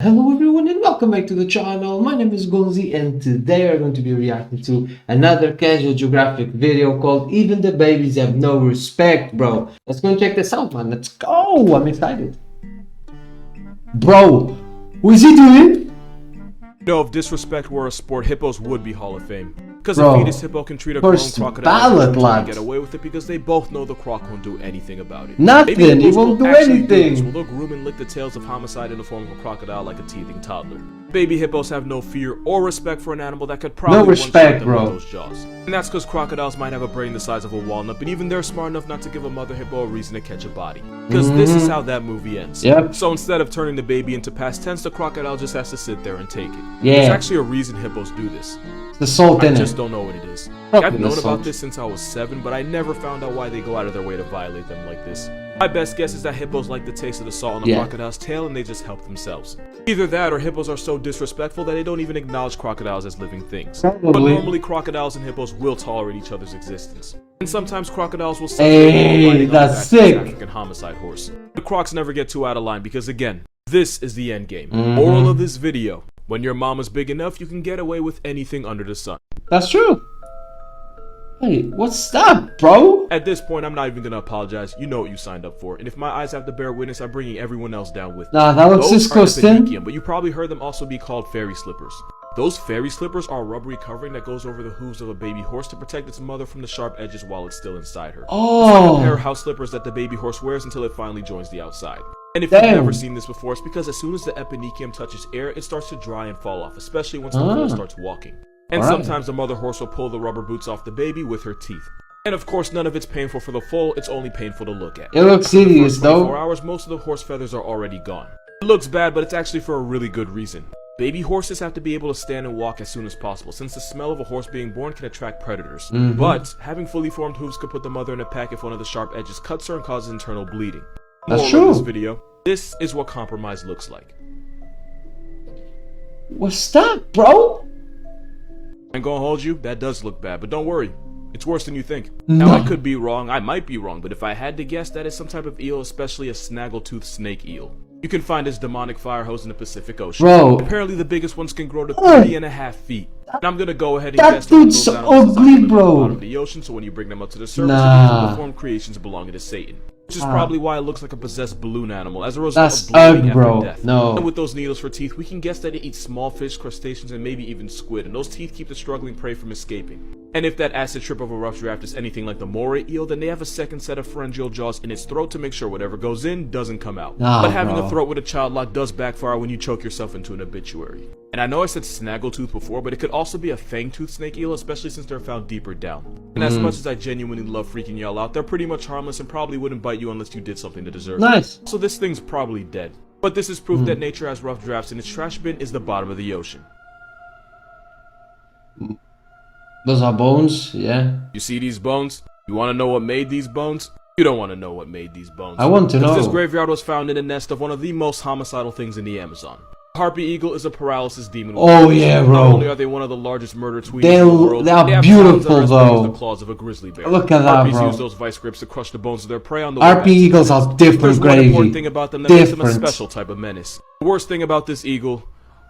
Hello everyone and welcome back to the channel. My name is Gonzii and today we're going to be reacting to another casual geographic video called Even the Babies Have No Respect, bro. Let's go and check this out, man. Let's go. I'm excited. Bro, what is he doing? No, if disrespect were a sport, hippos would be Hall of Fame. Because Bro, a fetus hippo can treat a grown first crocodile ballot, lad. and get away with it because they both know the croc won't do anything about it. Nothing, Maybe he won't do anything. Will they'll groom and lick the tails of homicide in the form of a crocodile like a teething toddler. Baby hippos have no fear or respect for an animal that could probably respect, one-shot them bro. with those jaws. And that's because crocodiles might have a brain the size of a walnut, but even they're smart enough not to give a mother hippo a reason to catch a body. Because this is how that movie ends. Yep. So instead of turning the baby into past tense, the crocodile just has to sit there and take it. Yeah. There's actually a reason hippos do this. The salt I in just it. don't know what it is. Probably I've known the about salt. this since I was 7, but I never found out why they go out of their way to violate them like this. My best guess is that hippos like the taste of the salt on the crocodile's tail and they just help themselves. Either that or hippos are so disrespectful that they don't even acknowledge crocodiles as living things. Probably. But normally crocodiles and hippos will tolerate each other's existence. And sometimes crocodiles will Hey, that's sick. African homicide horse. The crocs never get too out of line because again, this is the end game. Moral of this video: when your mama's big enough, you can get away with anything under the sun. That's true. Hey, what's that, bro? At this point, I'm not even gonna apologize. You know what you signed up for. And if my eyes have to bear witness, I'm bringing everyone else down with me. Nah, that looks Those are disgusting. eponychium, but you probably heard them also be called fairy slippers. Those fairy slippers are a rubbery covering that goes over the hooves of a baby horse to protect its mother from the sharp edges while it's still inside her. It's like a pair of house slippers that the baby horse wears until it finally joins the outside. And if you've never seen this before, it's because as soon as the eponychium touches air, it starts to dry and fall off, especially once the foal starts walking. And sometimes the mother horse will pull the rubber boots off the baby with her teeth. And of course, none of it's painful for the foal, it's only painful to look at. It looks hideous, though. 4 hours, most of the horse feathers are already gone. It looks bad, but it's actually for a really good reason. Baby horses have to be able to stand and walk as soon as possible, since the smell of a horse being born can attract predators. But having fully formed hooves could put the mother in a pack if one of the sharp edges cuts her and causes internal bleeding. That's Moral of true. this video: this is what compromise looks like. What's that, bro? I'm gonna hold you, that does look bad, but don't worry. It's worse than you think. Now, I could be wrong, I might be wrong, but if I had to guess, that is some type of eel, especially a snaggletooth snake eel. You can find this demonic fire hose in the Pacific Ocean. Bro. Apparently the biggest ones can grow to 3.5 feet. And I'm gonna go ahead and That guess that dude's those so animals ugly, live at the bro. bottom of the ocean, so when you bring them up to the surface, Nah. they're deformed creations belonging to Satan. Which is probably why it looks like a possessed balloon animal, as a result That's of bleeding after bro. death. No. And with those needles for teeth, we can guess that it eats small fish, crustaceans, and maybe even squid, and those teeth keep the struggling prey from escaping. And if that acid trip of a rough draft is anything like the moray eel, then they have a second set of pharyngeal jaws in its throat to make sure whatever goes in doesn't come out. Nah, but having bro. a throat with a child lock does backfire when you choke yourself into an obituary. And I know I said snaggletooth before, but it could also be a fangtooth snake eel, especially since they're found deeper down. And as much as I genuinely love freaking y'all out, they're pretty much harmless and probably wouldn't bite you unless you did something to deserve it. Nice. So this thing's probably dead. But this is proof that nature has rough drafts and its trash bin is the bottom of the ocean. Those are bones, yeah. You see these bones? You want to know what made these bones? You don't want to know what made these bones. I want to know. This graveyard was found in the nest of one of the most homicidal things in the Amazon. Harpy Eagle is a paralysis demon. Oh, yeah, bro. Not only are they one of the largest murder tweeters They in the world, are they have beautiful, talons that are as big though. as the claws of a grizzly bear. Look at that, Harpies bro. use those vice grips to crush the bones of their prey on the way Harpy back to eagles the are nest. different, There's one gravy. important thing about them that makes them a Different. special type of menace. The worst thing about this eagle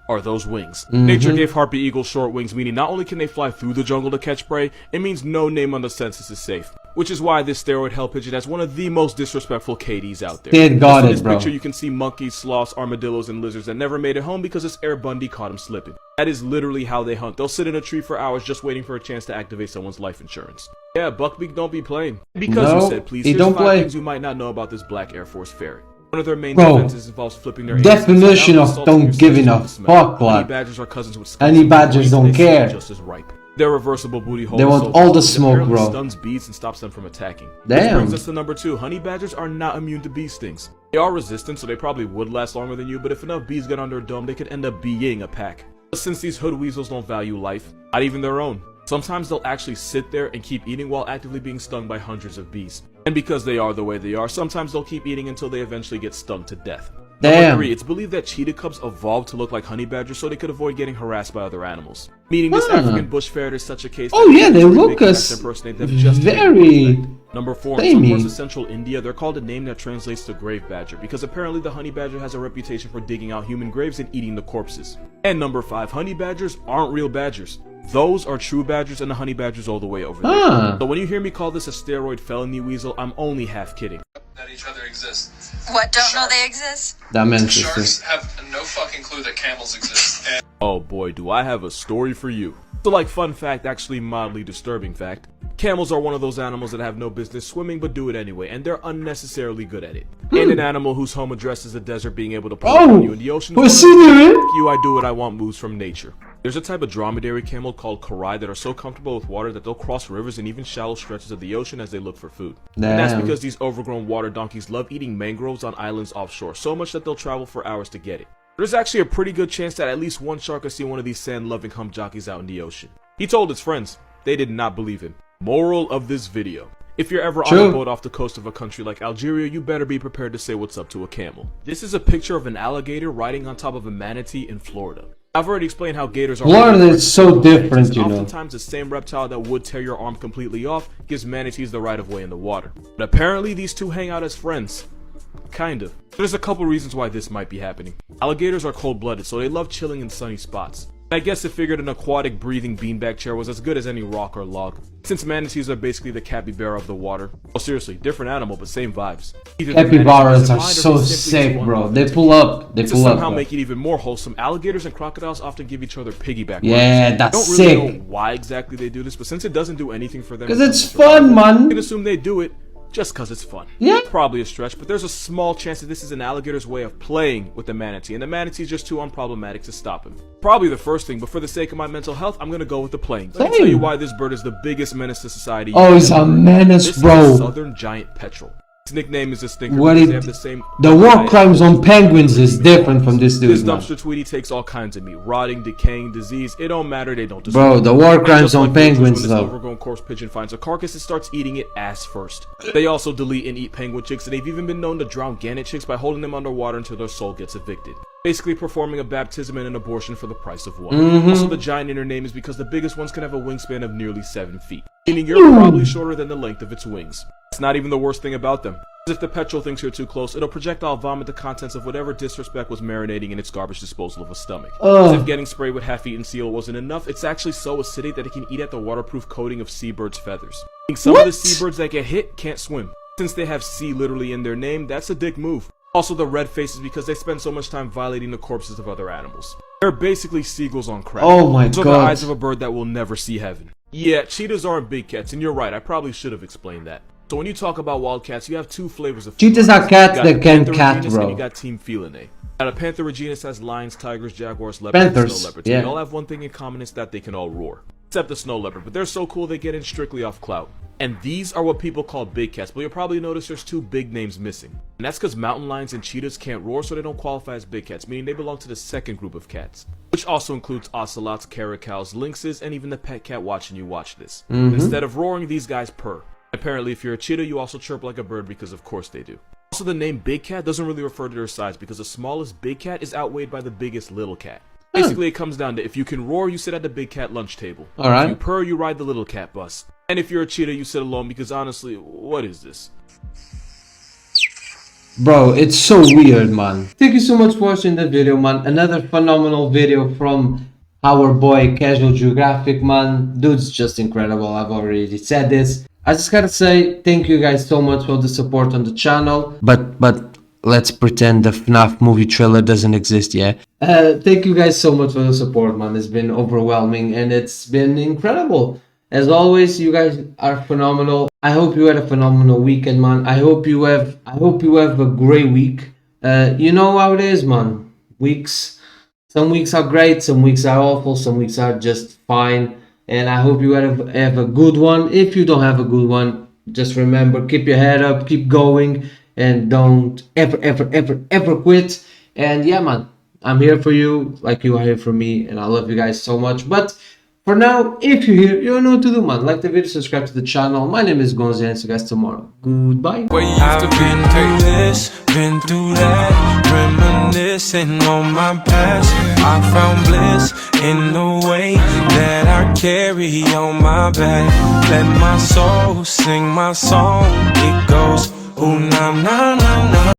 are those wings. Nature gave Harpy Eagles short wings, meaning not only can they fly through the jungle to catch prey, it means no name on the census is safe. Which is why this steroid hell pigeon has one of the most disrespectful KDs out there. Did got Just in it, this bro. picture you can see monkeys, sloths, armadillos, and lizards that never made it home because this Air Bundy caught him slipping. That is literally how they hunt. They'll sit in a tree for hours just waiting for a chance to activate someone's life insurance. Yeah, Buckbeak don't be playing. Because No, you said please, he here's don't 5 play. things you might not know about this black Air Force ferret. One of their main Bro, defenses involves flipping their definition anus of inside out and don't assaulting giving your a senses with the smell. fuck, lad. Honey badgers are cousins with skulls, Honey and badgers they don't smell care. just as ripe. Their reversible booty hole They is want so all the it smoke, apparently bro. stuns bees and stops them from attacking. This Damn. brings us to number 2. Honey badgers are not immune to bee stings. They are resistant, so they probably would last longer than you, but if enough bees got on their dome, they could end up being a pack. But since these hood weasels don't value life, not even their own, sometimes they'll actually sit there and keep eating while actively being stung by hundreds of bees. And because they are the way they are, sometimes they'll keep eating until they eventually get stung to death. Number Damn. 3, it's believed that cheetah cubs evolved to look like honey badgers so they could avoid getting harassed by other animals. Meaning this African bush ferret is such a case. Oh that yeah, they it's look ridiculous as to impersonate them just to make very respect. Number 4, in some Same. parts of central India, they're called a name that translates to grave badger because apparently the honey badger has a reputation for digging out human graves and eating the corpses. And number 5, honey badgers aren't real badgers. Those are true badgers and the honey badgers all the way over there. So when you hear me call this a steroid felony weasel, I'm only half kidding. That each other exist. What, don't know they exist? That meant Sharks have no fucking clue that camels exist. And Oh boy, do I have a story for you. So like fun fact, actually mildly disturbing fact, camels are one of those animals that have no business swimming but do it anyway, and they're unnecessarily good at it. And an animal whose home address is a desert being able to pull up on you in the ocean what's is one of he the doing? "F you, I do what I want" moves from nature. There's a type of dromedary camel called karai that are so comfortable with water that they'll cross rivers and even shallow stretches of the ocean as they look for food. And that's Damn. because these overgrown water donkeys love eating mangroves on islands offshore, so much that they'll travel for hours to get it. There's actually a pretty good chance that at least one shark has seen one of these sand-loving hump jockeys out in the ocean. He told his friends. They did not believe him. Moral of this video: if you're ever on a boat off the coast of a country like Algeria, you better be prepared to say what's up to a camel. This is a picture of an alligator riding on top of a manatee in Florida. I've already explained how gators are. Florida is so different, you know. Oftentimes, the same reptile that would tear your arm completely off gives manatees the right of way in the water. But apparently, these two hang out as friends. Kind of. There's a couple reasons why this might be happening. Alligators are cold-blooded, so they love chilling in sunny spots. I guess it figured an aquatic breathing beanbag chair was as good as any rock or log, since manatees are basically the capybara of the water. Oh seriously, different animal but same vibes. Capybaras are so sick, bro. They pull up. They To pull up. somehow Bro. make it even more wholesome, alligators and crocodiles often give each other piggyback Yeah, rides. that's I don't really sick. know why exactly they do this, but since it doesn't do anything for them, 'Cause in terms it's of survival, fun, man. You can assume they do it just cause it's fun. Yeah. Probably a stretch, but there's a small chance that this is an alligator's way of playing with the manatee, and the manatee's just too unproblematic to stop him. Probably the first thing, but for the sake of my mental health, I'm gonna go with the playing. Let me tell you why this bird is the biggest menace to society. Oh, he's a menace, This is a bro. southern giant petrel. His nickname is a stinker What because it- they have the same. The war crimes on penguins is different from this This dude, man. dumpster tweety takes all kinds of meat, rotting, decaying, disease. It don't matter, they don't Bro, discriminate. the war And crimes just on like vultures, penguins, when this though. overgrown corpse pigeon finds a carcass, it starts eating it ass first. They also delete and eat penguin chicks, and they've even been known to drown gannet chicks by holding them underwater until their soul gets evicted. Basically performing a baptism and an abortion for the price of one. Also, the giant in her name is because the biggest ones can have a wingspan of nearly 7 feet, meaning you're probably shorter than the length of its wings. It's not even the worst thing about them. If the petrel thinks you're too close, it'll projectile vomit the contents of whatever disrespect was marinating in its garbage disposal of a stomach. As if getting sprayed with half-eaten seal wasn't enough, it's actually so acidic that it can eat at the waterproof coating of seabirds' feathers. Some of the seabirds that get hit can't swim. Since they have sea literally in their name, that's a dick move. Also, the red face is because they spend so much time violating the corpses of other animals. They're basically seagulls on crack. Oh my So God. the eyes of a bird that will never see heaven. Yeah, cheetahs aren't big cats, and you're right, I probably should have explained that. So when you talk about wildcats, you have two flavors of Cheetahs are cats You got that can Panther cat, reginus bro. And you got Team Feline. Now, the Panther reginus has lions, tigers, jaguars, leopards, and Panthers, snow leopards. yeah. They all have one thing in common, is that they can all roar. Except the snow leopard, but they're so cool they get in strictly off clout. And these are what people call big cats, but you'll probably notice there's two big names missing. And that's because mountain lions and cheetahs can't roar, so they don't qualify as big cats, meaning they belong to the second group of cats. Which also includes ocelots, caracals, lynxes, and even the pet cat watching you watch this. Instead of roaring, these guys purr. Apparently, if you're a cheetah, you also chirp like a bird because of course they do. Also, the name big cat doesn't really refer to their size because the smallest big cat is outweighed by the biggest little cat. Basically, it comes down to if you can roar, you sit at the big cat lunch table. Alright. If you purr, you ride the little cat bus. And if you're a cheetah, you sit alone because honestly, what is this? Bro, it's so weird, man. Thank you so much for watching the video, man. Another phenomenal video from our boy Casual Geographic, man. Dude's just incredible. I've already said this. I just gotta say thank you guys so much for the support on the channel. But let's pretend the FNAF movie trailer doesn't exist, yeah? Thank you guys so much for the support, man. It's been overwhelming and it's been incredible. As always, you guys are phenomenal. I hope you had a phenomenal weekend, man. I hope you have a great week. You know how it is, man. Some weeks are great, some weeks are awful, some weeks are just fine. And I hope you have a good one. If you don't have a good one, just remember, keep your head up, keep going, and don't ever quit. And yeah, man, I'm here for you like you are here for me, and I love you guys so much. But for now, if you're here, you know what to do, man. Like the video, subscribe to the channel. My name is Gonzii, and see you guys tomorrow. Goodbye. I've been through this, been through that, reminisce. reminiscing on my past. I found bliss in the way that I carry on my back. Let my soul sing my song. It goes, ooh, na na na na.